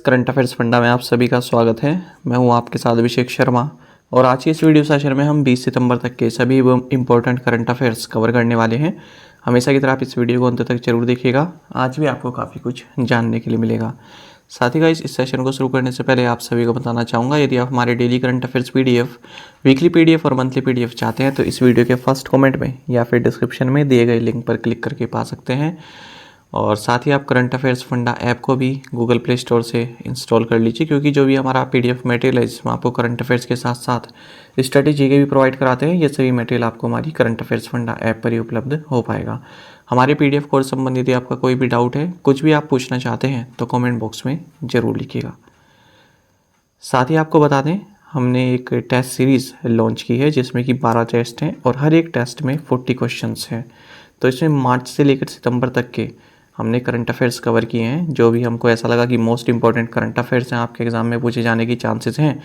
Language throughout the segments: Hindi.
करंट अफेयर्स फंडा में आप सभी का स्वागत है। मैं हूं आपके साथ अभिषेक शर्मा और आज की इस वीडियो सेशन में हम 20 सितंबर तक के सभी इंपॉर्टेंट करंट अफेयर्स कवर करने वाले हैं। हमेशा की तरह आप इस वीडियो को अंत तक जरूर देखिएगा, आज भी आपको काफ़ी कुछ जानने के लिए मिलेगा। साथ ही गाइस, इस सेशन को शुरू करने से पहले आप सभी को बताना चाहूँगा, यदि आप हमारे daily current affairs PDF, weekly PDF और मंथली पीडीएफ चाहते हैं तो इस वीडियो के फर्स्ट कमेंट में या फिर डिस्क्रिप्शन में दिए गए लिंक पर क्लिक करके पा सकते हैं। और साथ ही आप करंट अफेयर्स फंडा ऐप को भी गूगल प्ले स्टोर से इंस्टॉल कर लीजिए, क्योंकि जो भी हमारा पीडीएफ मटेरियल है जिसमें आपको करंट अफेयर्स के साथ साथ स्ट्रेटेजी के भी प्रोवाइड कराते हैं, ये सभी मटेरियल आपको हमारी करंट अफेयर्स फंडा ऐप पर ही उपलब्ध हो पाएगा। हमारे पीडीएफ कोर्स संबंधित यदि आपका कोई भी डाउट है, कुछ भी आप पूछना चाहते हैं तो कमेंट बॉक्स में ज़रूर लिखिएगा। साथ ही आपको बता दें, हमने एक टेस्ट सीरीज़ लॉन्च की है जिसमें कि 12 टेस्ट हैं और हर एक टेस्ट में 40 क्वेश्चंस हैं। तो इसमें मार्च से लेकर सितंबर तक के हमने करंट अफेयर्स कवर किए हैं। जो भी हमको ऐसा लगा कि मोस्ट इंपॉर्टेंट करंट अफेयर्स हैं, आपके एग्ज़ाम में पूछे जाने की चांसेस हैं,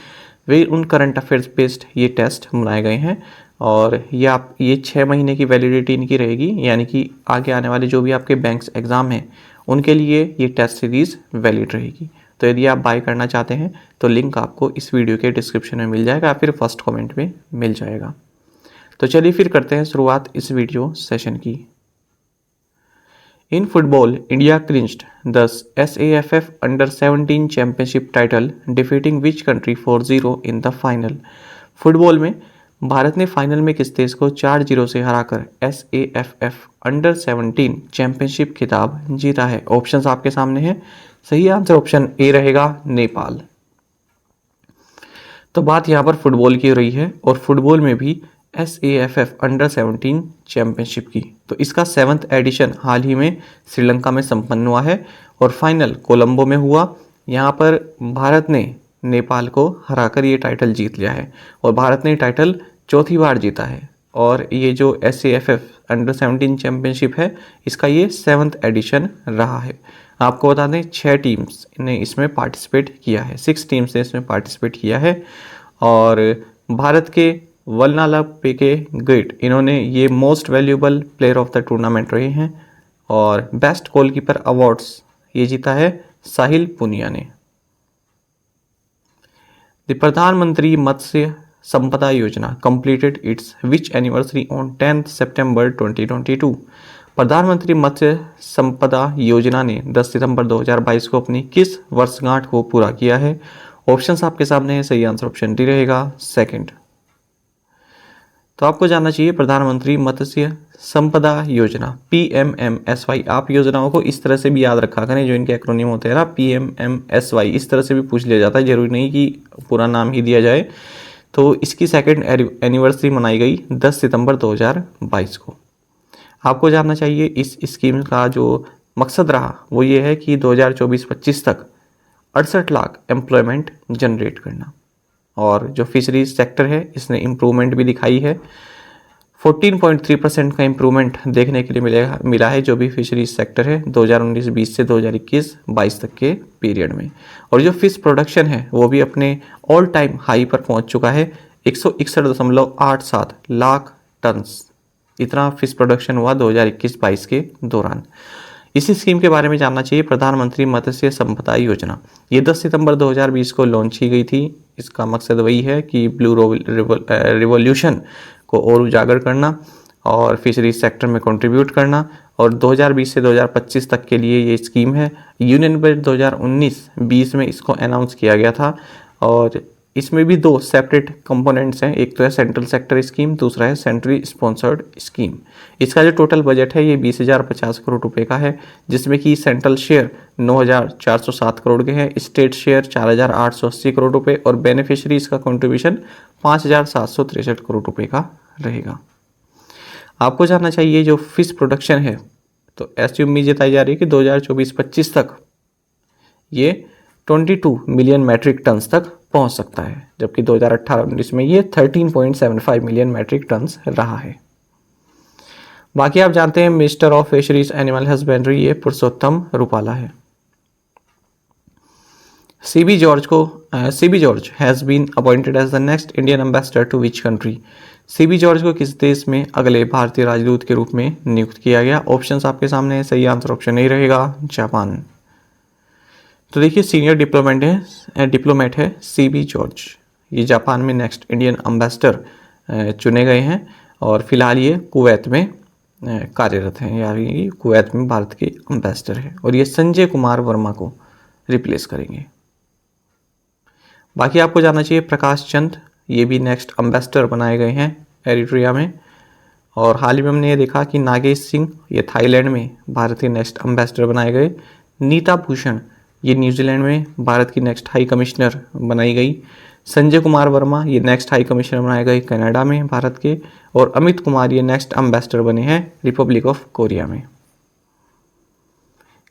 वे उन करंट अफेयर्स बेस्ड ये टेस्ट बनाए गए हैं। और ये 6 महीने की वैलिडिटी इनकी रहेगी, यानी कि आगे आने वाले जो भी आपके बैंक्स एग्ज़ाम हैं उनके लिए ये टेस्ट सीरीज़ वैलिड रहेगी। तो यदि आप बाय करना चाहते हैं तो लिंक आपको इस वीडियो के डिस्क्रिप्शन में मिल जाएगा या फिर फर्स्ट कमेंट में मिल जाएगा। तो चलिए फिर करते हैं शुरुआत इस वीडियो सेशन की। In football, India clinched the SAFF Under-17 Championship title, defeating which country 4-0 in the final? Football में भारत ने फाइनल में किस देश को 4-0 से हराकर SAFF Under-17 चैंपियनशिप खिताब जीता है? ऑप्शंस आपके सामने हैं। सही आंसर ऑप्शन ए रहेगा, नेपाल। तो बात यहाँ पर फुटबॉल की हो रही है और फुटबॉल में भी SAFF Under-17 चैंपियनशिप की। तो इसका 7th एडिशन हाल ही में श्रीलंका में संपन्न हुआ है और फाइनल कोलंबो में हुआ। यहाँ पर भारत ने नेपाल को हराकर ये टाइटल जीत लिया है और भारत ने टाइटल चौथी बार जीता है। और ये जो SAFF Under-17 चैंपियनशिप है, इसका ये 7th एडिशन रहा है। आपको बता दें, 6 टीम्स ने इसमें पार्टिसिपेट किया है, 6 टीम्स ने इसमें पार्टिसिपेट किया है। और भारत के वल्नालापेके गेट, इन्होंने ये most valuable player of the tournament रहे हैं। और बेस्ट गोलकीपर अवार्ड्स ये जीता है साहिल पुनिया ने। द प्रधानमंत्री मत्स्य संपदा योजना completed it's which anniversary on 10 सितंबर 2022? प्रधानमंत्री मत्स्य संपदा योजना ने 10 सितंबर 2022 को अपनी किस वर्षगांठ को पूरा किया है? ऑप्शंस आपके सामने है। सही आंसर ऑप्शन डी रहेगा, सेकंड। तो आपको जानना चाहिए प्रधानमंत्री मत्स्य संपदा योजना PMMSY। आप योजनाओं को इस तरह से भी याद रखा करें, जो इनके एक्रोनिम होते हैं ना, PMMSY, इस तरह से भी पूछ लिया जाता है, जरूरी नहीं कि पूरा नाम ही दिया जाए। तो इसकी 2nd एनिवर्सरी मनाई गई 10 सितंबर 2022 को। आपको जानना चाहिए इस स्कीम का जो मकसद रहा वो ये है कि 2024-25 तक 68 लाख एम्प्लॉयमेंट जनरेट करना। और जो फिशरीज सेक्टर है, इसने इम्प्रूवमेंट भी दिखाई है। 14.3% का इम्प्रूवमेंट देखने के लिए मिला है जो भी फिशरीज सेक्टर है 2019-20 से 2021-22 तक के पीरियड में। और जो फिश प्रोडक्शन है वो भी अपने ऑल टाइम हाई पर पहुंच चुका है, 161.87 लाख टन्स। इतना फिश प्रोडक्शन हुआ 2021-22 के दौरान। इसी स्कीम के बारे में जानना चाहिए, प्रधानमंत्री मत्स्य संपदा योजना ये 10 सितंबर 2020 को लॉन्च की गई थी। इसका मकसद वही है कि ब्लू रिवॉल्यूशन को और उजागर करना और फिशरीज सेक्टर में कंट्रीब्यूट करना। और 2020 से 2025 तक के लिए ये स्कीम है। यूनियन बजट 2019-20 में इसको अनाउंस किया गया था। और इसमें भी 2 सेपरेट कंपोनेंट्स हैं, एक तो है सेंट्रल सेक्टर स्कीम, दूसरा है सेंट्रली स्पॉन्सर्ड स्कीम। इसका जो टोटल बजट है ये 20,050 करोड़ रुपए का है, जिसमें कि सेंट्रल शेयर 9,407 करोड़ के हैं, स्टेट शेयर 4,880 करोड़ रुपए और बेनिफिशरीज का कंट्रीब्यूशन 5,763 करोड़ रुपए का रहेगा। आपको जानना चाहिए जो फिश प्रोडक्शन है, तो ऐसी उम्मीद जताई जा रही है कि 2024-25 तक ये 22 मिलियन मैट्रिक टन्स तक पहुंच सकता है, जबकि 2018-19 में ये 13.75 मिलियन मैट्रिक टन्स रहा है। बाकी आप जानते हैं minister of fisheries animal husbandry ये पुरुषोत्तम रूपाला है। CB George has been appointed as the next Indian ambassador to which country? CB George को किस देश में अगले भारतीय राजदूत के रूप में नियुक्त किया गया? ऑप्शंस आपके सामने है। सही आंसर ऑप्शन ए रहेगा, जापान। तो देखिए सीनियर डिप्लोमेट है CB जॉर्ज, ये जापान में नेक्स्ट इंडियन एम्बेसडर चुने गए हैं और फिलहाल ये कुवैत में कार्यरत हैं, यानी कुवैत में भारत के एम्बेसडर हैं और ये संजय कुमार वर्मा को रिप्लेस करेंगे। बाकी आपको जानना चाहिए प्रकाश चंद, ये भी नेक्स्ट एम्बेसडर बनाए गए हैं एरिट्रिया में। और हाल ही में हमने ये देखा कि नागेश सिंह ये थाईलैंड में भारत के नेक्स्ट एम्बेसडर बनाए गए। नीता भूषण ये न्यूजीलैंड में भारत की नेक्स्ट हाई कमिश्नर बनाई गई। संजय कुमार वर्मा ये नेक्स्ट हाई कमिश्नर बनाए गए कनाडा में भारत के। और अमित कुमार ये नेक्स्ट एम्बेसडर बने हैं रिपब्लिक ऑफ कोरिया में।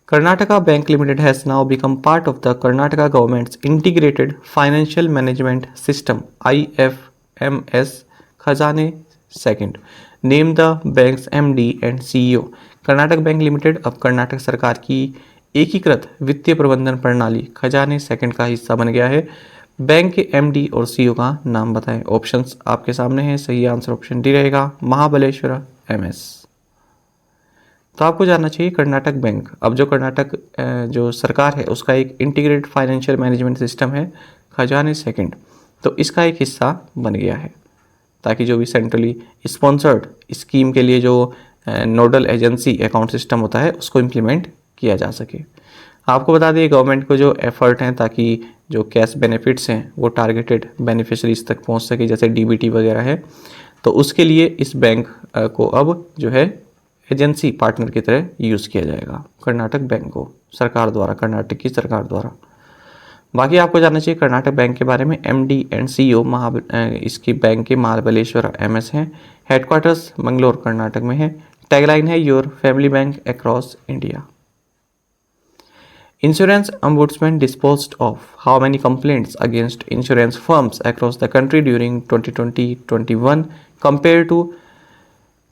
Karnataka Bank Limited has now become part of the Karnataka government's Integrated Financial Management System IFMS खजाने second. Name the banks MD and CEO। Karnataka bank limited अब कर्नाटक सरकार की एकीकृत वित्तीय प्रबंधन प्रणाली खजाने सेकंड का हिस्सा बन गया है। बैंक के MD और CEO का नाम बताएं। ऑप्शंस आपके सामने हैं, सही आंसर ऑप्शन डी रहेगा महाबलेश्वर MS। तो आपको जानना चाहिए कर्नाटक बैंक, अब जो कर्नाटक जो सरकार है उसका एक इंटीग्रेटेड फाइनेंशियल मैनेजमेंट सिस्टम है खजाने सेकंड, तो इसका एक हिस्सा बन गया है ताकि जो भी सेंट्रली स्पॉन्सर्ड स्कीम के लिए जो नोडल एजेंसी अकाउंट सिस्टम होता है उसको इम्प्लीमेंट किया जा सके। आपको बता दें गवर्नमेंट को जो एफर्ट हैं ताकि जो कैश बेनिफिट्स हैं वो टारगेटेड बेनिफिशरीज तक पहुंच सके, जैसे DBT वगैरह है, तो उसके लिए इस बैंक को अब जो है एजेंसी पार्टनर की तरह यूज़ किया जाएगा कर्नाटक बैंक को सरकार द्वारा, कर्नाटक की सरकार द्वारा। बाकी आपको जानना चाहिए कर्नाटक बैंक के बारे में। MD एंड CEO इसकी बैंक के महाबलेश्वर MS हैं। हेडक्वार्टर्स मंगलोर कर्नाटक में है। टैगलाइन है your family bank across India. Insurance Ombudsman disposed of how many complaints against insurance firms across the country during 2020-21 compared to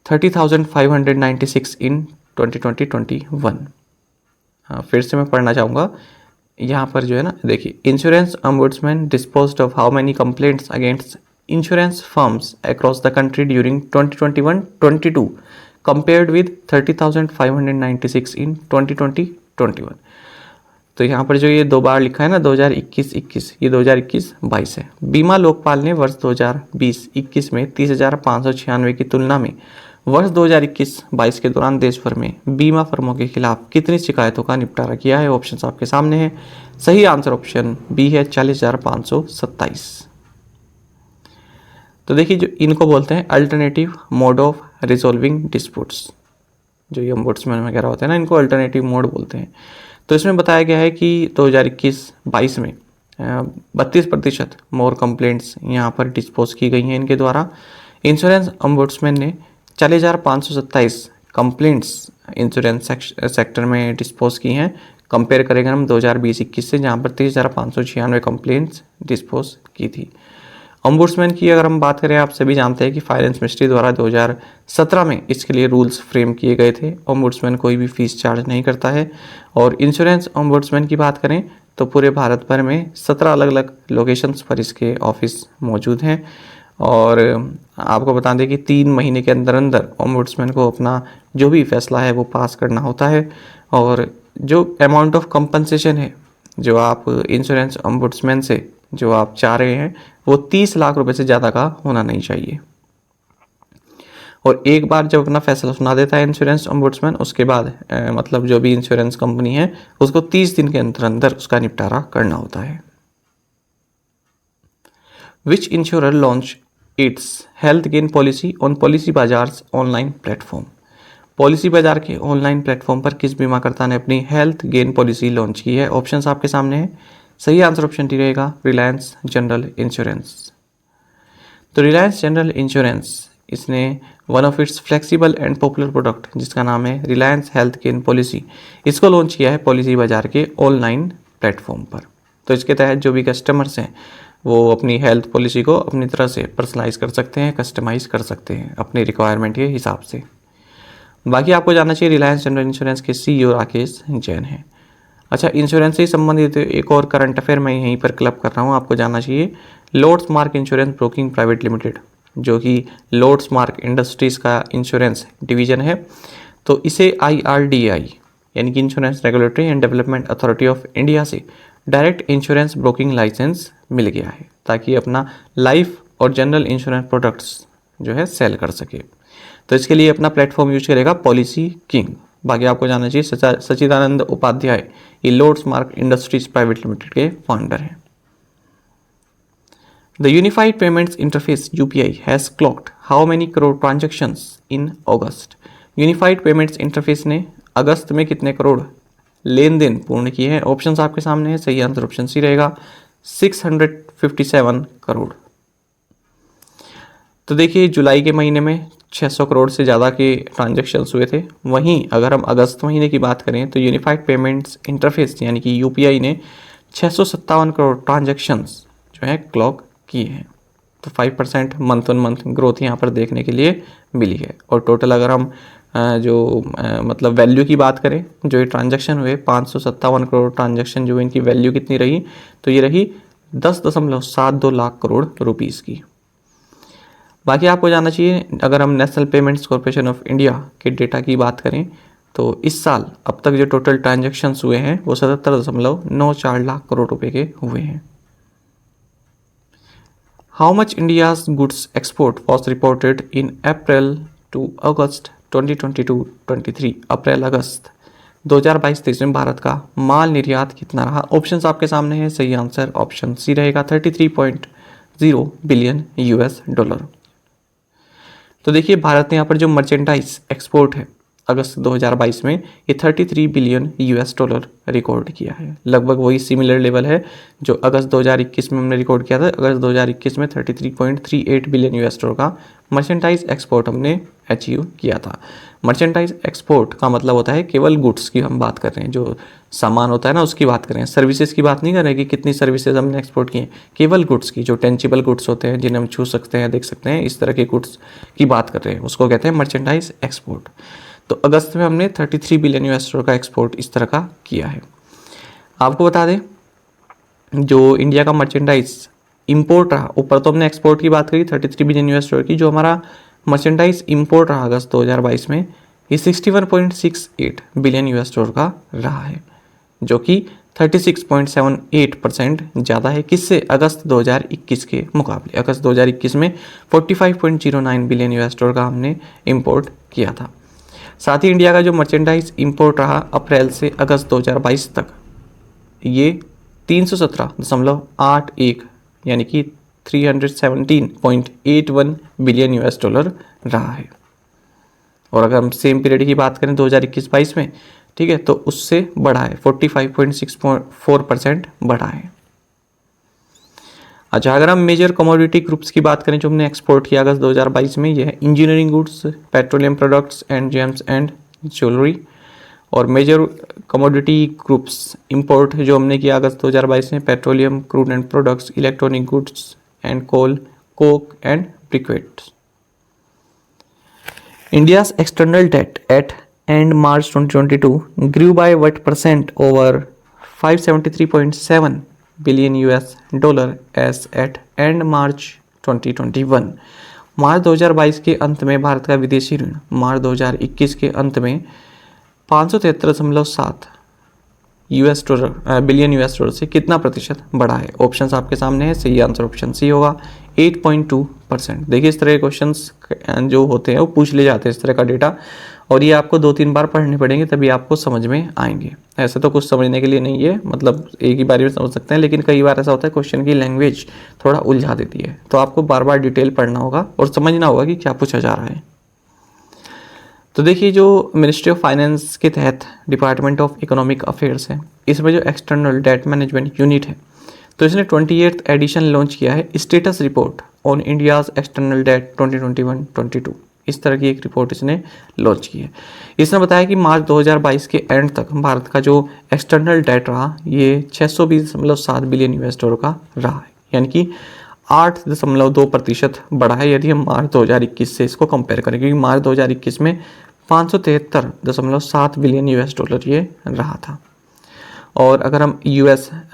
30,596 in 2020-21। फिर से मैं पढ़ना चाहूँगा यहाँ पर जो है ना, देखिए insurance ombudsman disposed of how many complaints against insurance firms across the country during 2021-22 compared with 30,596 in 2020-21। तो यहाँ पर जो ये दो बार लिखा है ना 2021-21, ये 2021-22 है। बीमा लोकपाल ने वर्ष 2020-21 में 30,596 की तुलना में वर्ष 2021-22 के दौरान देश भर में बीमा फर्मों के खिलाफ कितनी शिकायतों का निपटारा किया है। ऑप्शन आपके सामने है, सही आंसर ऑप्शन बी है 40,527। तो देखिए जो इनको बोलते हैं alternative mode of resolving disputes, जो ये ओम्बुड्समैन वगैरह होते हैं ना, इनको अल्टरनेटिव मोड बोलते हैं। तो इसमें बताया गया है कि 2021-22 में 32% मोर कंप्लेंट्स यहाँ पर डिस्पोज की गई हैं इनके द्वारा। इंश्योरेंस ओम्बुड्समैन ने 40,527 कंप्लेंट्स इंश्योरेंस सेक्टर में डिस्पोज की हैं। कंपेयर करेंगे हम 2020-21 से, जहाँ पर 30,596 कंप्लेंट्स डिस्पोज की थी। ओम्बुड्समैन की अगर हम बात करें, आप सभी जानते हैं कि फाइनेंस मिनिस्ट्री द्वारा 2017 में इसके लिए रूल्स फ्रेम किए गए थे। ओम्बुड्समैन कोई भी फीस चार्ज नहीं करता है। और इंश्योरेंस ओम्बुड्समैन की बात करें तो पूरे भारत भर में 17 अलग अलग लोकेशंस पर इसके ऑफिस मौजूद हैं। और आपको बता दें कि 3 महीने के अंदर अंदर ओम्बुड्समैन को अपना जो भी फैसला है वो पास करना होता है। और जो अमाउंट ऑफ कंपनसेशन है जो आप इंश्योरेंस ओम्बुड्समैन से जो आप चाह रहे हैं वो 30 लाख रुपए से ज़्यादा का होना नहीं चाहिए। और एक बार जब अपना फैसला सुना देता है इंश्योरेंस ओम्बुड्समैन, उसके बाद मतलब जो भी इंश्योरेंस कंपनी है उसको 30 दिन के अंदर अंदर उसका निपटारा करना होता है। Which insurer launch its health gain policy on policy Bazaar's online platform. Policy Bazaar के ऑनलाइन प्लेटफॉर्म पर किस बीमाकर्ता ने अपनी हेल्थ गेन पॉलिसी लॉन्च की है। ऑप्शंस आपके सामने हैं, सही आंसर ऑप्शन डी रहेगा रिलायंस जनरल इंश्योरेंस। तो रिलायंस जनरल इंश्योरेंस इसने one of its flexible and popular product जिसका नाम है रिलायंस हेल्थ गेन पॉलिसी, इसको लॉन्च किया है पॉलिसी बाजार के ऑनलाइन प्लेटफॉर्म पर। तो इसके तहत जो भी कस्टमर्स हैं वो अपनी हेल्थ पॉलिसी को अपनी तरह से पर्सनलाइज कर सकते हैं, कस्टमाइज कर सकते हैं अपनी रिक्वायरमेंट के हिसाब से। बाकी आपको जानना चाहिए रिलायंस जनरल इंश्योरेंस के CEO राकेश जैन हैं। अच्छा, इंश्योरेंस से संबंधित एक और करंट अफेयर मैं यहीं पर क्लब कर रहा हूँ, आपको जानना चाहिए। Lords Mark insurance broking private limited, जो कि लॉर्ड्स मार्क इंडस्ट्रीज़ का इंश्योरेंस डिवीज़न है, तो इसे IRDAI यानी कि insurance regulatory and development authority of India से डायरेक्ट इंश्योरेंस ब्रोकिंग लाइसेंस मिल गया है, ताकि अपना लाइफ और जनरल इंश्योरेंस प्रोडक्ट्स जो है सेल कर सके। तो इसके लिए अपना प्लेटफॉर्म यूज करेगा पॉलिसी किंग। बाकी आपको जानना चाहिए सच्चिदानंद उपाध्याय ये loads mark industries private limited के फाउंडर हैं। The unified payments interface UPI has clogged how many crore transactions in August. Unified payments interface ने अगस्त में कितने करोड़ लेन देन पूर्ण किए हैं? ऑप्शंस आपके सामने है, सही आंसर ऑप्शन सी रहेगा 657 करोड़। तो देखिए जुलाई के महीने में 600 करोड़ से ज़्यादा के ट्रांजैक्शंस हुए थे। वहीं अगर हम अगस्त महीने की बात करें तो यूनिफाइड पेमेंट्स इंटरफेस यानी कि यूपीआई ने 657 करोड़ ट्रांजैक्शंस जो है क्लॉक किए हैं। तो 5% मंथ ऑन मंथ ग्रोथ यहाँ पर देखने के लिए मिली है। और टोटल अगर हम मतलब वैल्यू की बात करें, जो ये ट्रांजैक्शन हुए 557 करोड़ ट्रांजैक्शन जो इनकी वैल्यू कितनी रही, तो ये रही 10.72 लाख करोड़ रुपीज़ की। बाकी आपको जानना चाहिए अगर हम national payments corporation of India के डेटा की बात करें तो इस साल अब तक जो टोटल ट्रांजैक्शंस हुए हैं वो 77.94 लाख करोड़ रुपए के हुए हैं। How much India's goods export was reported in April to August 2022-23। अप्रैल अगस्त 2022-23 में भारत का माल निर्यात कितना रहा? ऑप्शंस आपके सामने है, सही आंसर ऑप्शन सी रहेगा 33.0 बिलियन यूएस डॉलर। तो देखिए भारत ने यहाँ पर जो मर्चेंडाइज एक्सपोर्ट है अगस्त 2022 में ये 33 बिलियन यूएस डॉलर रिकॉर्ड किया है। लगभग वही सिमिलर लेवल है जो अगस्त 2021 में हमने रिकॉर्ड किया था। अगस्त 2021 में 33.38 बिलियन यूएस डॉलर का मर्चेंडाइज एक्सपोर्ट हमने अचीव किया था। मर्चेंडाइज एक्सपोर्ट का मतलब होता है केवल गुड्स की हम बात कर रहे हैं, जो सामान होता है ना उसकी बात कर रहे हैं, सर्विसेज की बात नहीं कर रहे कि कितनी सर्विसेज हमने एक्सपोर्ट की हैं। केवल गुड्स की, जो टेंजिबल गुड्स होते हैं जिन्हें हम छू सकते हैं, देख सकते हैं, इस तरह के गुड्स की बात कर रहे हैं, उसको कहते हैं मर्चेंडाइज एक्सपोर्ट। तो अगस्त में हमने 33 बिलियन यूएस डॉलर का एक्सपोर्ट इस तरह का किया है। आपको बता दें जो इंडिया का मर्चेंडाइज इंपोर्ट रहा, ऊपर तो हमने एक्सपोर्ट की बात करी 33 बिलियन यूएस डॉलर की, जो हमारा मर्चेंडाइज इंपोर्ट रहा अगस्त 2022 में ये 61.68 बिलियन यूएस डॉलर का रहा है, जो कि 36.78% ज़्यादा है। किससे? अगस्त 2021 के मुकाबले। अगस्त 2021 में 45.09 बिलियन यूएस डॉलर का हमने इंपोर्ट किया था। साथ ही इंडिया का जो मर्चेंडाइज इंपोर्ट रहा अप्रैल से अगस्त 2022 तक ये 317.81 यानी कि 317.81 बिलियन यूएस डॉलर रहा है। और अगर हम सेम पीरियड की बात करें 2021-22 में, ठीक है, तो उससे बढ़ा है, 45.64% बढ़ा है। अच्छा, अगर हम मेजर कमोडिटी ग्रुप्स की बात करें जो हमने एक्सपोर्ट किया अगस्त 2022 में, यह है engineering goods, petroleum products and gems and jewellery. और मेजर कमोडिटी ग्रुप्स इंपोर्ट जो हमने किया अगस्त 2022 में, petroleum, crude and products, electronic goods and coal, coke and briquettes. India's external debt at end March 2022 grew by what percent over 573.7 billion US dollar as at end March 2021। मार्च 2022 के अंत में भारत का विदेशी ऋण मार्च 2021 के अंत में 573.7 बिलियन यूएस डॉलर से कितना प्रतिशत बढ़ा है? ऑप्शंस आपके सामने है, सही आंसर ऑप्शन सी होगा 8.2%। देखिए इस तरह के क्वेश्चंस जो होते हैं वो पूछ ले जाते हैं इस तरह का डेटा, और ये आपको 2-3 बार पढ़ने पड़ेंगे तभी आपको समझ में आएंगे। ऐसे तो कुछ समझने के लिए नहीं है, मतलब एक ही बार में समझ सकते हैं, लेकिन कई बार ऐसा होता है क्वेश्चन की लैंग्वेज थोड़ा उलझा देती है, तो आपको बार बार डिटेल पढ़ना होगा और समझना होगा कि क्या पूछा जा रहा है। तो देखिए जो मिनिस्ट्री ऑफ फाइनेंस के तहत डिपार्टमेंट ऑफ इकोनॉमिक अफेयर्स है, इसमें जो एक्सटर्नल डेट मैनेजमेंट यूनिट है, तो इसने 28th एडिशन लॉन्च किया है, status report on India's external debt 2021-22। इस तरह की एक रिपोर्ट इसने लॉन्च की है। इसने बताया कि मार्च 2022 के एंड तक भारत का जो एक्सटर्नल डेट रहा ये 620.7 बिलियन यूएस डॉलर का रहा है, यानी कि 8.2% बढ़ा है यदि हम मार्च 2021 से इसको कंपेयर करें, क्योंकि मार्च 2021 में 573.7 बिलियन यूएस डॉलर ये रहा था। और अगर हम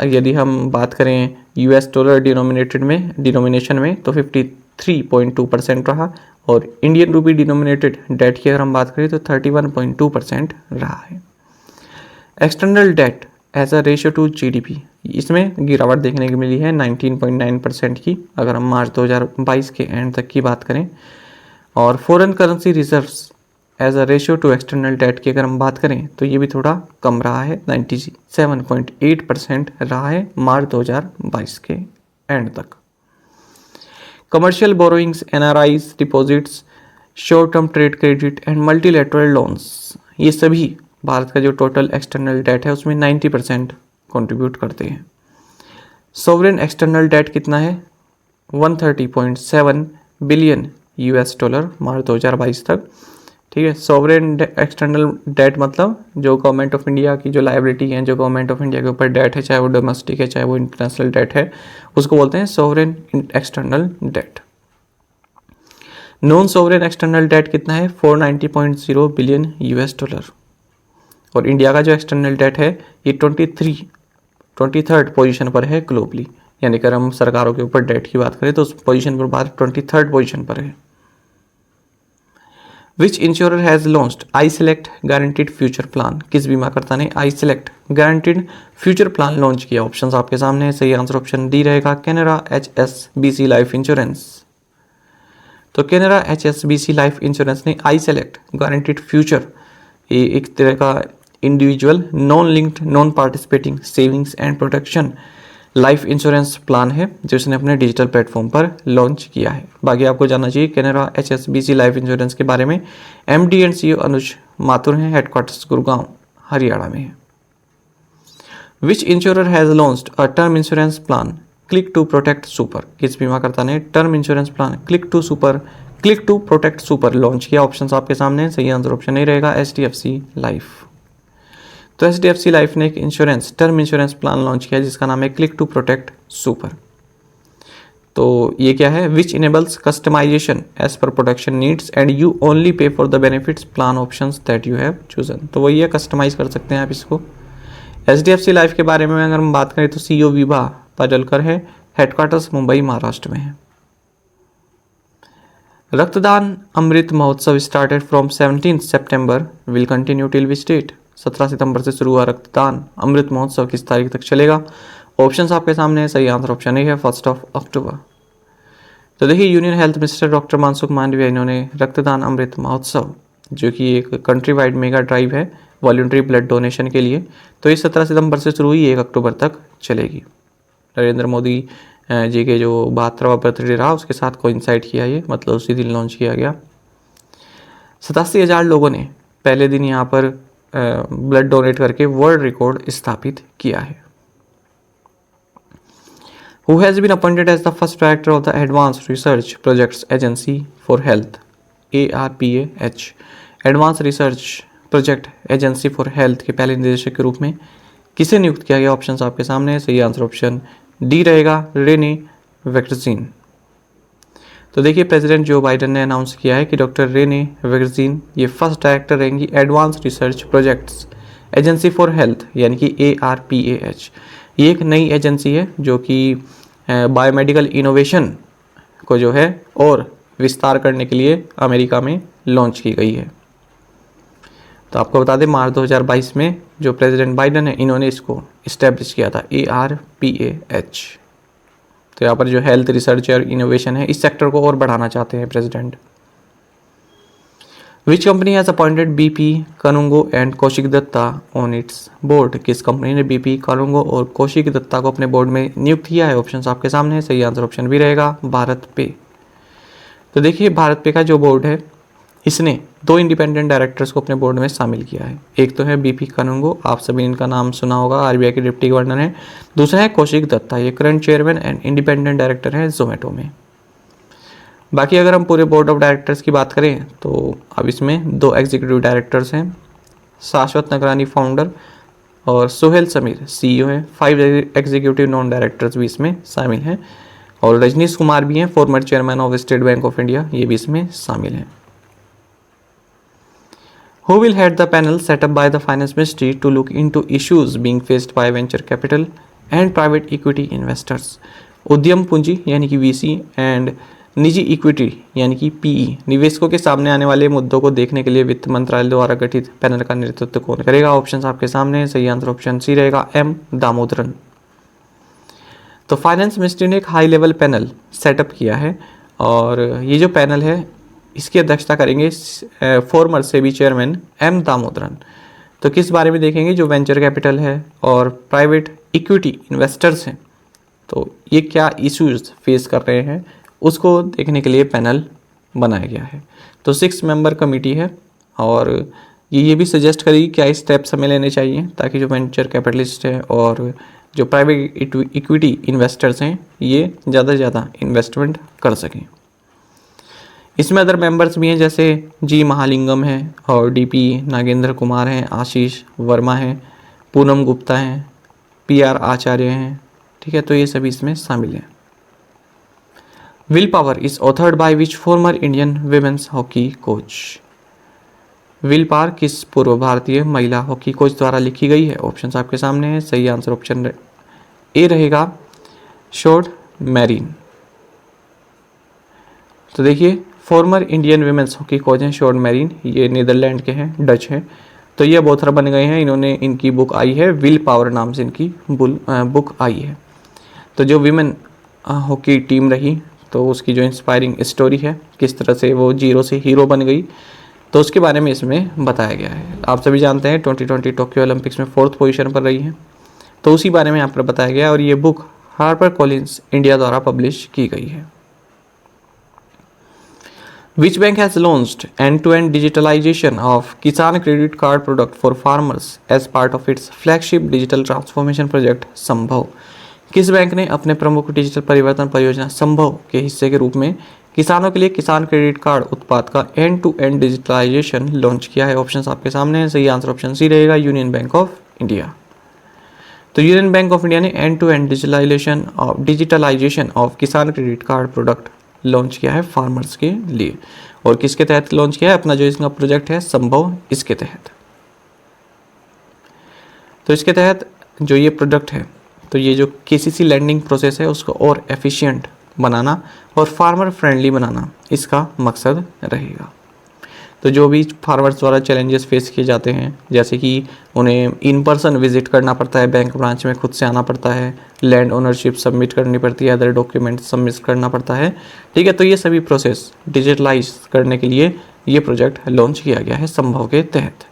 यदि हम बात करें यूएस डॉलर डिनोमिनेशन में तो 53.2% रहा, और इंडियन रूपी डिनोमिनेटेड डेट की अगर हम बात करें तो 31.2% रहा है। External debt as a ratio to GDP, इसमें गिरावट देखने को मिली है 19.9% की अगर हम मार्च 2022 के एंड तक की बात करें। और foreign currency reserves as a ratio to external debt की अगर हम बात करें तो ये भी थोड़ा कम रहा है, 97.8% रहा है मार्च 2022 के एंड तक। Commercial borrowings, NRIs deposits, short term trade credit and multilateral loans, ये सभी भारत का जो टोटल एक्सटर्नल डेट है उसमें 90% कंट्रीब्यूट करते हैं। सोवरेन एक्सटर्नल डेट कितना है, 130.7 बिलियन यूएस डॉलर मार्च 2022 तक। ठीक है, सॉवरेन एक्सटर्नल डेट मतलब जो गवर्नमेंट ऑफ इंडिया की जो लायबिलिटी है, जो गवर्नमेंट ऑफ इंडिया के ऊपर डेट है, चाहे वो डोमेस्टिक है चाहे वो इंटरनेशनल डेट है, उसको बोलते हैं sovereign external debt. Non sovereign external debt कितना है, 490.0 बिलियन यूएस डॉलर। और इंडिया का जो एक्सटर्नल डेट है ये 23rd पोजीशन पर है ग्लोबली, यानी अगर हम सरकारों के ऊपर डेट की बात करें तो उस पोजीशन पर भारत 23rd पोजीशन पर है। Which insurer has launched I select guaranteed future plan, किस बीमाकर्ता ने I select guaranteed future plan launch किया? ऑप्शंस आपके सामने है, सही आंसर ऑप्शन डी रहेगा, कैनरा HSBC लाइफ इंश्योरेंस। तो कैनरा HSBC लाइफ इंश्योरेंस ने आई सिलेक्ट गारंटीड फ्यूचर, ये एक तरह का individual non linked non participating savings and protection life insurance plan है जो उसने अपने डिजिटल प्लेटफॉर्म पर लॉन्च किया है। बाकी आपको जानना चाहिए कैनरा HSBC लाइफ इंश्योरेंस के बारे में, MD and CEO Anuj Mathur हैं, हेडक्वार्टर्स गुड़गांव हरियाणा में है। Which insurer has launched a term insurance plan click to protect super, किस बीमाकर्ता ने term insurance plan click to protect super launch किया? ऑप्शंस आपके सामने, सही आंसर ऑप्शन नहीं रहेगा, HDFC लाइफ। तो HDFC लाइफ ने एक टर्म इंश्योरेंस प्लान लॉन्च किया जिसका नाम है क्लिक टू प्रोटेक्ट सुपर। तो ये क्या है, which enables customization as per protection needs and you only pay for the benefits plan options that you have chosen. तो वही है, कस्टमाइज कर सकते हैं आप इसको। HDFC लाइफ के बारे में अगर हम बात करें तो CEO विभा पाडलकर है, हेडक्वार्टर्स मुंबई महाराष्ट्र में है। Raktdaan Amrit Mahotsav started from 17 September will continue till which date? 17 सितंबर से शुरू हुआ रक्तदान अमृत महोत्सव किस तारीख तक चलेगा? ऑप्शंस आपके सामने है, सही आंसर ऑप्शन ए है, 1 अक्टूबर। तो देखिए, union health minister doctor Mansukh Mandaviya इन्होंने रक्तदान अमृत महोत्सव जो कि एक कंट्री वाइड मेगा ड्राइव है वॉलंटरी ब्लड डोनेशन के लिए, तो ये 17 सितंबर से शुरू हुई 1 अक्टूबर तक चलेगी। नरेंद्र मोदी जी के जो 72वां बर्थडे रहा उसके साथ कोइंसाइड किया, ये मतलब उसी दिन लॉन्च किया गया। 87,000 लोगों ने पहले दिन यहाँ पर ब्लड डोनेट करके वर्ल्ड रिकॉर्ड स्थापित किया है। Who has been appointed as the first director of the Advanced Research Projects Agency for Health ARPAH? Advance research project agency for health के पहले निदेशक के रूप में किसे नियुक्त किया गया? ऑप्शंस आपके सामने है, सही आंसर ऑप्शन डी रहेगा, रेने वेक्टरजीन। तो देखिए, प्रेसिडेंट जो बाइडेन ने अनाउंस किया है कि डॉक्टर रेने वेक्टरजीन ये फर्स्ट डायरेक्टर रहेंगी advance research projects agency for health यानी कि ARPAH। ये एक नई एजेंसी है जो कि बायोमेडिकल इनोवेशन को जो है और विस्तार करने के लिए अमेरिका में लॉन्च की गई है। तो आपको बता दें, मार्च 2022 में जो प्रेसिडेंट बाइडेन है इन्होंने इसको इस्टेब्लिश किया था, ARPAH। तो यहाँ पर जो हेल्थ रिसर्च और इनोवेशन है इस सेक्टर को और बढ़ाना चाहते हैं president. Which company has appointed BP Kanungo and Kaushik Dutta on its board? किस कंपनी ने BP कानूंगो और कौशिक दत्ता को अपने बोर्ड में नियुक्त किया है? ऑप्शंस आपके सामने है, सही आंसर ऑप्शन भी रहेगा, भारत पे। तो देखिए, भारत पे का जो बोर्ड है इसने 2 इंडिपेंडेंट डायरेक्टर्स को अपने बोर्ड में शामिल किया है। एक तो है BP कानूंगो, आप सभी इनका नाम सुना होगा, RBI के डिप्टी गवर्नर है। दूसरा है कौशिक दत्ता, ये current chairman and independent director है जोमेटो में। बाकी अगर हम पूरे बोर्ड ऑफ डायरेक्टर्स की बात करें तो अब इसमें 2 एग्जीक्यूटिव डायरेक्टर्स हैं, शाश्वत नगरानी फाउंडर और सोहेल समीर CEO हैं। 5 एग्जीक्यूटिव नॉन डायरेक्टर्स भी इसमें शामिल हैं और रजनीश कुमार भी हैं, former chairman of state bank of India, ये भी इसमें शामिल हैं। Who will head the panel set up by the Finance Ministry to look into issues being faced by venture capital and private equity investors? उद्यम पूंजी यानी कि VC एंड निजी इक्विटी यानी कि पीई निवेशकों के सामने आने वाले मुद्दों को देखने के लिए वित्त मंत्रालय द्वारा गठित पैनल का नेतृत्व कौन करेगा? ऑप्शन आपके सामने है, सही आंसर ऑप्शन सी रहेगा, एम दामोदरन। तो फाइनेंस मिनिस्ट्री ने एक हाई लेवल पैनल सेटअप किया है और ये जो पैनल है इसकी अध्यक्षता करेंगे former SEBI chairman M Damodaran. तो किस बारे में देखेंगे? जो वेंचर कैपिटल है और प्राइवेट इक्विटी इन्वेस्टर्स हैं तो ये क्या इश्यूज फेस कर रहे हैं उसको देखने के लिए पैनल बनाया गया है। तो 6 मेंबर कमेटी है और ये भी सजेस्ट करेगी क्या स्टेप्स हमें लेने चाहिए ताकि जो वेंचर कैपिटलिस्ट है और जो प्राइवेट इक्विटी इन्वेस्टर्स हैं ये ज़्यादा से ज़्यादा इन्वेस्टमेंट कर सकें। इसमें अदर मेंबर्स भी हैं जैसे जी महालिंगम है और डीपी नागेंद्र कुमार हैं, आशीष वर्मा हैं, पूनम गुप्ता हैं, पीआर आचार्य हैं, ठीक है। तो ये सभी इसमें शामिल हैं। Will power is authored by which former Indian women's hockey coach? Will power किस पूर्व भारतीय महिला हॉकी कोच द्वारा लिखी गई है? ऑप्शन आपके सामने है, सही आंसर ऑप्शन ए रहेगा, शॉर्ट मैरीन। तो देखिए former Indian women's hockey coach हैं शॉर्ट मैरीन, ये नीदरलैंड के हैं, डच हैं। तो ये अब ऑथर बन गए हैं, इन्होंने इनकी बुक आई है विल पावर नाम से इनकी बुक आई है। तो जो विमेन हॉकी टीम रही तो उसकी जो इंस्पायरिंग स्टोरी है किस तरह से वो जीरो से हीरो बन गई तो उसके बारे में इसमें बताया गया है। आप सभी जानते हैं 2020 टोक्यो ओलंपिक्स में 4th पोजीशन पर रही हैं तो उसी बारे में यहाँ पर बताया गया और ये बुक हार्पर कॉलिंस इंडिया द्वारा पब्लिश की गई है। Which bank has launched end-to-end digitalization of Kisan Credit Card product for farmers as part of its flagship digital transformation project संभव? किस बैंक ने अपने प्रमुख डिजिटल परिवर्तन परियोजना संभव के हिस्से के रूप में किसानों के लिए किसान क्रेडिट कार्ड उत्पाद का end to end digitalisation launch किया है? ऑप्शन आपके सामने है, सही आंसर ऑप्शन सी रहेगा, यूनियन बैंक ऑफ इंडिया। तो यूनियन बैंक ऑफ इंडिया ने end to end digitalisation of Kisan credit card product launch किया है फार्मर्स के लिए। और किसके तहत लॉन्च किया है? अपना जो इसका प्रोजेक्ट है संभव, इसके तहत। तो इसके तहत जो ये प्रोडक्ट है तो ये जो केसीसी लैंडिंग प्रोसेस है उसको और एफिशिएंट बनाना और फार्मर फ्रेंडली बनाना इसका मकसद रहेगा। तो जो भी फार्मर्स द्वारा चैलेंजेस फेस किए जाते हैं जैसे कि उन्हें इन पर्सन विजिट करना पड़ता है, बैंक ब्रांच में खुद से आना पड़ता है, लैंड ओनरशिप सबमिट करनी पड़ती है, अदर डॉक्यूमेंट सबमिट करना पड़ता है, ठीक है। तो ये सभी प्रोसेस डिजिटलाइज करने के लिए ये प्रोजेक्ट लॉन्च किया गया है संभव के तहत।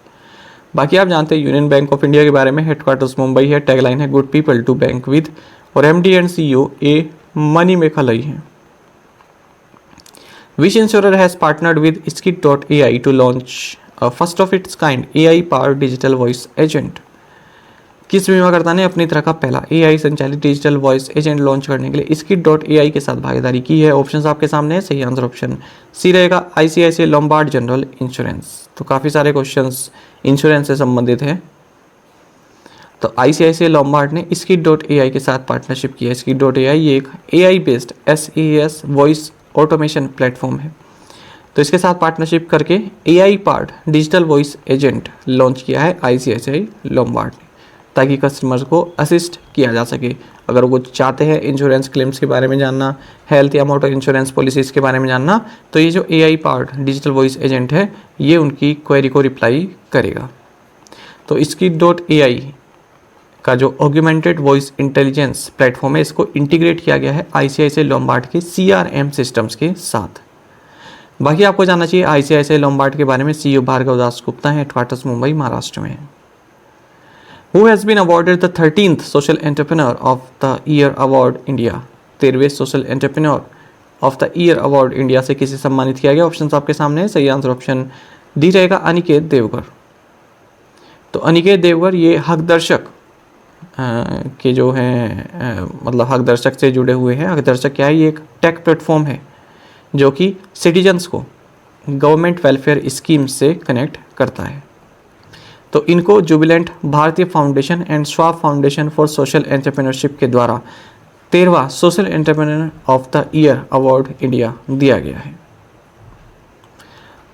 बाकी आप जानते हैं यूनियन बैंक ऑफ इंडिया के बारे में, हेडक्वार्टर्स मुंबई है, टैगलाइन है good people to bank with और MD and CEO A Manimekhalai है। Which insurer has partnered with Skit.ai to launch a first of its kind AI powered digital voice agent? किस बीमाकर्ता ने अपनी तरह का पहला AI संचालित डिजिटल वॉइस एजेंट लॉन्च करने के लिए Skit.ai के साथ भागीदारी की है? ऑप्शंस आपके सामने है, सही आंसर ऑप्शन सी रहेगा, ICICI लोम्बार्ड जनरल इंश्योरेंस। तो काफ़ी सारे क्वेश्चंस इंश्योरेंस से संबंधित है। तो ICICI लोम्बार्ड ने Skit.ai के साथ पार्टनरशिप की है। Skit.ai ये एक AI based SaaS voice automation platform है। तो इसके साथ पार्टनरशिप करके AI part digital voice agent launch किया है ICICI लोम्बार्ड ने ताकि कस्टमर्स को असिस्ट किया जा सके। अगर वो चाहते हैं इंश्योरेंस क्लेम्स के बारे में जानना, हेल्थ या मोटर इंश्योरेंस पॉलिसीज़ के बारे में जानना, तो ये जो AI part digital voice agent है ये उनकी क्वेरी को रिप्लाई करेगा। तो Skit.ai का जो ऑग्यूमेंटेड वॉइस इंटेलिजेंस प्लेटफॉर्म है इसको इंटीग्रेट किया गया है ICICI लोम्बार्ड के CRM सिस्टम्स के साथ। बाकी आपको जानना चाहिए ICICI लोम्बार्ड के बारे में, CEO भार्गव दास गुप्ता है, हेडक्वार्टर्स मुंबई महाराष्ट्र में। Who has been awarded the 13th social entrepreneur of the year award India? 13वें social entrepreneur of the year award India से किसे सम्मानित किया गया? ऑप्शन आपके सामने है, सही आंसर ऑप्शन डी रहेगा, अनिकेत देवगर। तो अनिकेत देवगर ये हक दर्शक के जो हैं मतलब हक दर्शक से जुड़े हुए हैं। हक दर्शक क्या है? ये एक टेक प्लेटफॉर्म है जो कि सिटीजन्स को गवर्नमेंट वेलफेयर स्कीम से कनेक्ट करता है। तो इनको Jubilant Bhartia foundation and Schwab foundation for social entrepreneurship के द्वारा 13वां social entrepreneur of the year award India दिया गया है।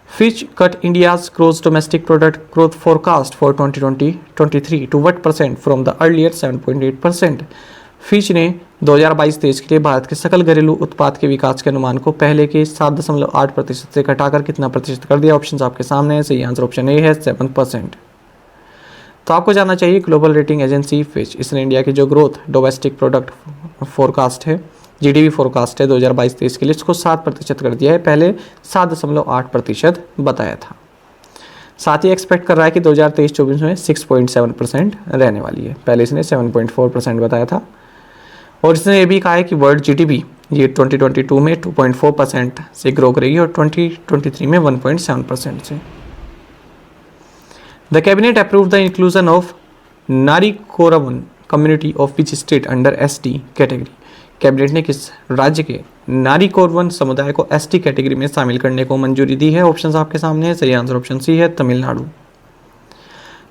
Fitch cut India's gross domestic product growth forecast for 2020-23 to what percent from the earlier 7.8%? Fitch ने 2022-23 के लिए भारत के सकल घरेलू उत्पाद के विकास के अनुमान को पहले के 7.8% से घटाकर कितना प्रतिशत कर दिया? ऑप्शन आपके सामने है। सही आंसर ऑप्शन ए है 7%। तो आपको जानना चाहिए ग्लोबल रेटिंग एजेंसी फिच, इसने इंडिया की जो ग्रोथ डोमेस्टिक प्रोडक्ट फोरकास्ट है, जीडीपी फोरकास्ट है 2022-23 के लिए, इसको 7% कर दिया है, पहले 7.8% बताया था। साथ ही एक्सपेक्ट कर रहा है कि 2023-24 में 6.7% रहने वाली है, पहले इसने 7.4% बताया था। और इसने ये भी कहा है कि वर्ल्ड जीडीपी ये 2022 में 2.4% से ग्रो करेगी और 2023 में 1.7% से। The cabinet approve the inclusion of Narikoravan community of which state under ST category. Cabinet ने किस राज्य के नारीकोरवन समुदाय को एसटी कैटेगरी में शामिल करने को मंजूरी दी है? ऑप्शन आपके सामने है। सही आंसर ऑप्शन सी है तमिलनाडु।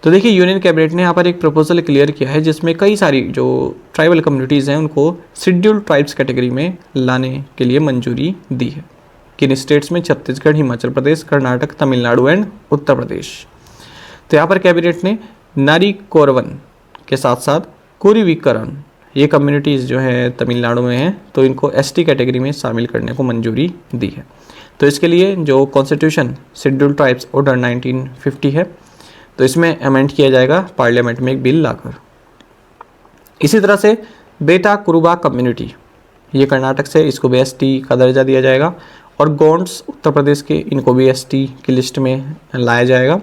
तो देखिए यूनियन कैबिनेट ने यहाँ पर एक प्रपोजल क्लियर किया है जिसमें कई सारी जो ट्राइबल कम्युनिटीज़ हैं उनको शेड्यूल्ड ट्राइब्स कैटेगरी में लाने के लिए मंजूरी दी है। किन स्टेट्स में? छत्तीसगढ़, हिमाचल प्रदेश, कर्नाटक, तमिलनाडु एंड उत्तर प्रदेश। तो यहाँ पर कैबिनेट ने नारीकोरवन के साथ साथ कुरीविकरण, ये कम्युनिटीज़ जो है तमिलनाडु में हैं, तो इनको एसटी कैटेगरी में शामिल करने को मंजूरी दी है। तो इसके लिए जो कॉन्स्टिट्यूशन शेड्यूल्ड ट्राइब्स ऑर्डर 1950 है, तो इसमें अमेंड किया जाएगा पार्लियामेंट में एक बिल लाकर। इसी तरह से बेटा कुरुबा कम्युनिटी, ये कर्नाटक से, इसको भी एसटी का दर्जा दिया जाएगा। और गोंड्स उत्तर प्रदेश के, इनको भी एसटी की लिस्ट में लाया जाएगा।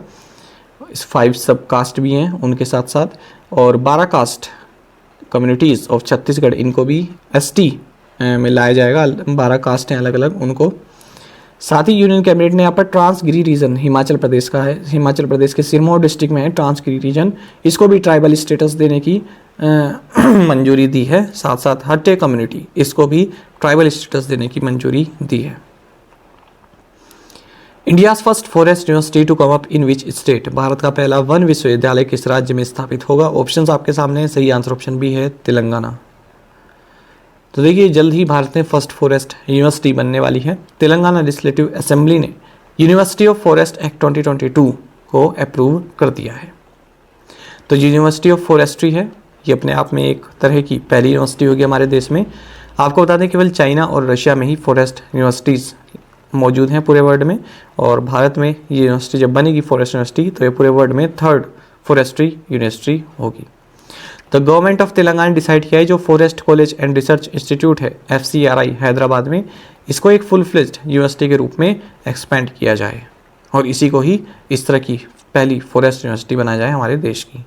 इस 5 सब कास्ट भी हैं उनके साथ साथ, और 12 कास्ट कम्युनिटीज़ ऑफ छत्तीसगढ़, इनको भी एसटी में लाया जाएगा। 12 कास्ट हैं अलग अलग उनको। साथ ही यूनियन कैबिनेट ने यहाँ पर ट्रांसगिरी रीजन, हिमाचल प्रदेश का है, हिमाचल प्रदेश के सिरमौर डिस्ट्रिक्ट में है ट्रांसगिरी रीजन, इसको भी ट्राइबल स्टेटस देने की मंजूरी दी है। साथ साथ हट्टे कम्युनिटी, इसको भी ट्राइबल स्टेटस देने की मंजूरी दी है। India's first forest university to come up in which state, Bharat का पहला वन विश्वविद्यालय किस राज्य में स्थापित होगा? ऑप्शंस आपके सामने हैं। सही आंसर ऑप्शन बी है तेलंगाना। तो देखिए जल्द ही भारत में फर्स्ट फॉरेस्ट यूनिवर्सिटी बनने वाली है। तेलंगाना लेजिस्लेटिव असेंबली ने यूनिवर्सिटी ऑफ फॉरेस्ट एक्ट 2022 को अप्रूव कर दिया है। तो यूनिवर्सिटी ऑफ फॉरेस्ट्री है, ये अपने आप में एक तरह की पहली यूनिवर्सिटी होगी हमारे देश में। आपको बता दें केवल चाइना और रशिया में ही फॉरेस्ट यूनिवर्सिटीज़ मौजूद हैं पूरे वर्ल्ड में, और भारत में ये यूनिवर्सिटी जब बनेगी फॉरेस्ट यूनिवर्सिटी, तो ये पूरे वर्ल्ड में 3rd फॉरेस्ट्री यूनिवर्सिटी होगी। तो गवर्नमेंट ऑफ तेलंगाना डिसाइड किया है जो forest college and research institute है FCRI हैदराबाद में, इसको एक फुल फ्लेज्ड यूनिवर्सिटी के रूप में एक्सपेंड किया जाए और इसी को ही इस तरह की पहली फॉरेस्ट यूनिवर्सिटी बनाया जाए हमारे देश की।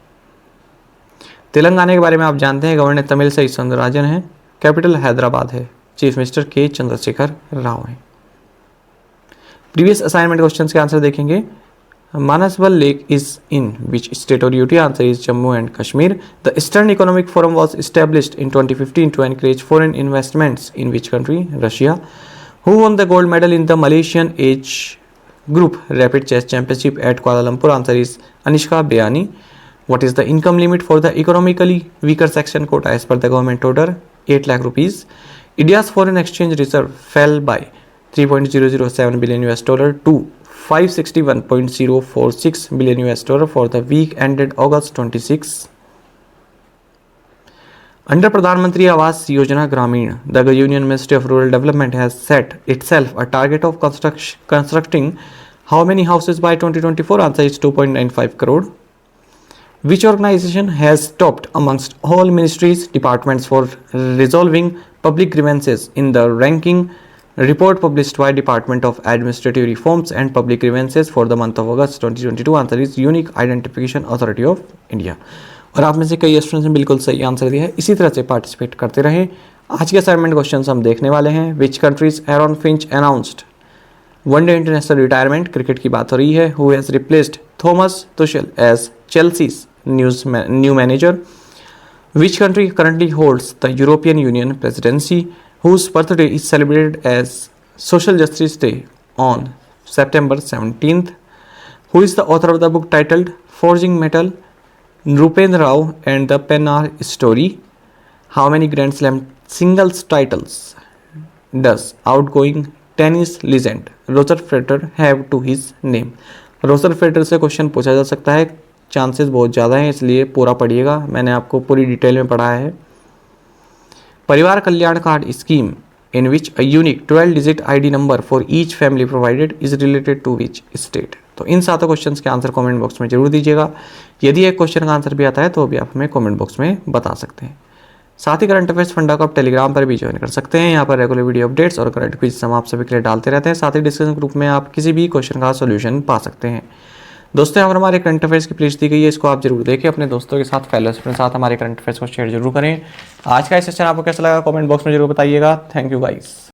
तेलंगाना के बारे में आप जानते हैं, गवर्नर तमिलिसाई सौंदरराजन है, कैपिटल हैदराबाद है, चीफ मिनिस्टर के चंद्रशेखर राव है। प्रीवियस असाइनमेंट क्वेश्चंस के आंसर देखेंगे। Manasbal lake is in which state और UT? Answer is Jammu and Kashmir. The eastern economic forum was established in 2015 to encourage foreign investments in which country? Russia. Who won the gold medal in the Malaysian age group rapid chess championship at Kuala Lumpur? Answer is Anishka Bayani. What is the income limit for the economically weaker section quota as per the government order? 8 lakh rupees. India's foreign exchange reserve fell by 3.007 billion US dollar to 561.046 billion US dollar for the week ended August 26. Under Pradhan Mantri Awas Yojana Gramin, the Union Ministry of Rural Development has set itself a target of constructing how many houses by 2024? Answer is 2.95 crore. Which organization has topped amongst all ministries, departments for resolving public grievances in the ranking report published by Department of Administrative Reforms and Public Grievances for the month of August 2022? Answer is Unique Identification Authority of India. और आप में से कई स्टूडेंट्स ने बिल्कुल सही आंसर दिया है, इसी तरह से पार्टिसिपेट करते रहे। आज के असाइनमेंट क्वेश्चन हम देखने वाले हैं। Which country's Aaron Finch announced one day international retirement, cricket की बात हो रही है। Who has replaced Thomas Tuchel as Chelsea's new manager? Which country currently holds the European Union presidency? whose birthday is celebrated as Social Justice Day on September 17th? Who is the author of the book titled Forging Metal? Nrupendra Rao and the Pennar Story. How many Grand Slam singles titles does outgoing tennis legend Roger Federer have to his name? Roger Federer से क्वेश्चन पूछा जा सकता है, चांसेस बहुत ज़्यादा हैं, इसलिए पूरा पढ़िएगा, मैंने आपको पूरी डिटेल में पढ़ाया है। Parivar Kalyan card scheme in which a unique 12 digit ID number for each family provided is related to which state. तो इन सातों क्वेश्चंस के आंसर कमेंट बॉक्स में जरूर दीजिएगा। यदि एक क्वेश्चन का आंसर भी आता है तो भी आप हमें कमेंट बॉक्स में बता सकते हैं। साथ ही करंट अफेयर्स फंडा को आप टेलीग्राम पर भी ज्वाइन कर सकते हैं। यहाँ पर रेगुलर वीडियो अपडेट्स और करंट क्विज हम आप सभी के लिए डालते रहते हैं। साथ ही डिस्कशन ग्रुप में आप किसी भी क्वेश्चन का सोल्यूशन पा सकते हैं। दोस्तों, यहाँ पर हमारे करंट अफेयर्स की प्लेलिस्ट दी गई है, इसको आप जरूर देखें, अपने दोस्तों के साथ फैलोज के साथ हमारे करंट अफेयर्स को शेयर जरूर करें। आज का सेशन आपको कैसा लगा कमेंट बॉक्स में जरूर बताइएगा। Thank you guys.